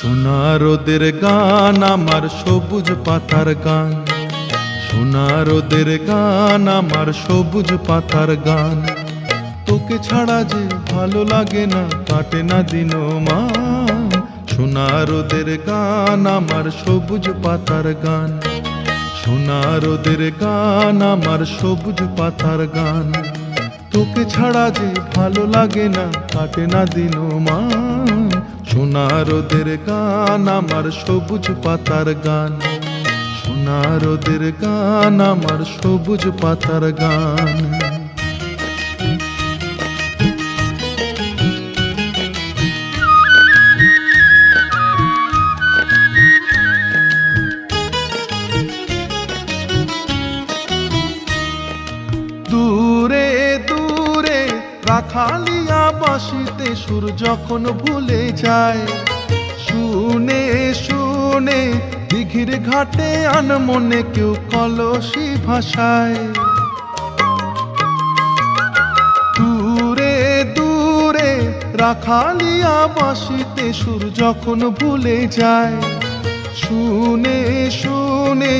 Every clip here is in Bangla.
সোনা রোদের গান আমার সবুজ পাতার গান, সোনা রোদের গান আমার সবুজ পাতার গান। তোকে ছাড়া যে ভালো লাগে না, কাটে না দিন মান। সোনা রোদের গান আমার সবুজ পাতার গান, সোনা রোদের গান আমার সবুজ পাতার গান। তোকে ছাড়া যে ভালো লাগে না, কাটে না দিন মান। সোনা রোদের গান আমার সবুজ পাতার গান, সোনা রোদের গান আমার সবুজ পাতার গান। দূরে দূরে রাখালিয়া বাঁশিতে সুর যখন ভুলে যায়, শুনে শুনে দিঘির ঘাটে আনমনে কেউ কলসি ভাষায়। দূরে দূরে রাখালিয়া বাঁশিতে সুর যখন ভুলে যায়, শুনে শুনে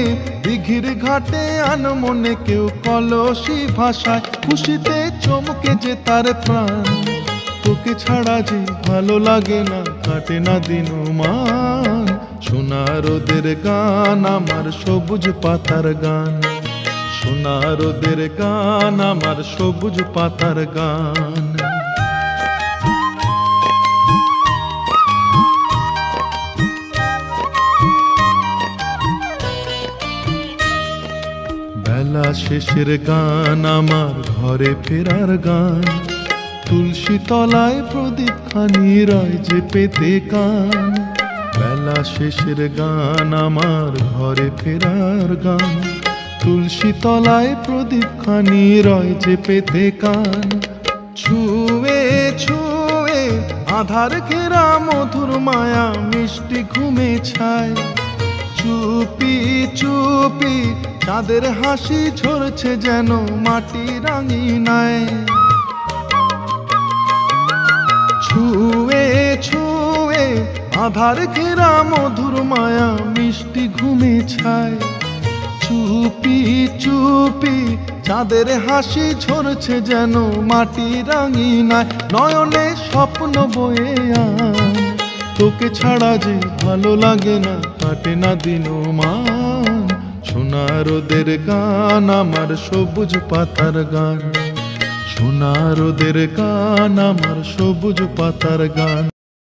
দিঘির ঘাটে আনমনে কেউ কলসি ভাষায়। খুশিতে চমকে যে তার প্রাণ, তোকে ছাড়া যে ভালো লাগে না, কাটে না দিন মান। সোনা রোদের গান আমার সবুজ পাতার গান, সোনা রোদের গান আমার সবুজ পাতার গান। বেলা শেষের গান আমার ঘরে ফেরার গান, তুলসী তলায় প্রদীপ খানি রয় যে পেতে কান। বেলা শেষের গান আমার ঘরে ফেরার গান, তুলসী তলায় প্রদীপ খানি রয় যে পেতে কান। ছুঁয়ে ছুঁয়ে আধার ঘেরা মধুর মায়া মিষ্টি ঘুমে ছায়, চুপি চুপি চাঁদের হাসি ঝরছে যেন মাটি রাঙিনায়। ছুঁয়ে ছুঁয়ে আধার ঘেরা মধুর মায়া মিষ্টি ঘুমে ছায়, চুপি চুপি চাঁদের হাসি ঝরছে যেন মাটি রাঙিনায়। নয়নে স্বপ্ন বয়ে আন, তোকে ছাড়া যে ভালো লাগে না, কাটে না দিন মান। সোনা রোদের গান আমার সবুজ পাতার গান, সোনা রোদের গান আমার সবুজ পাতার গান।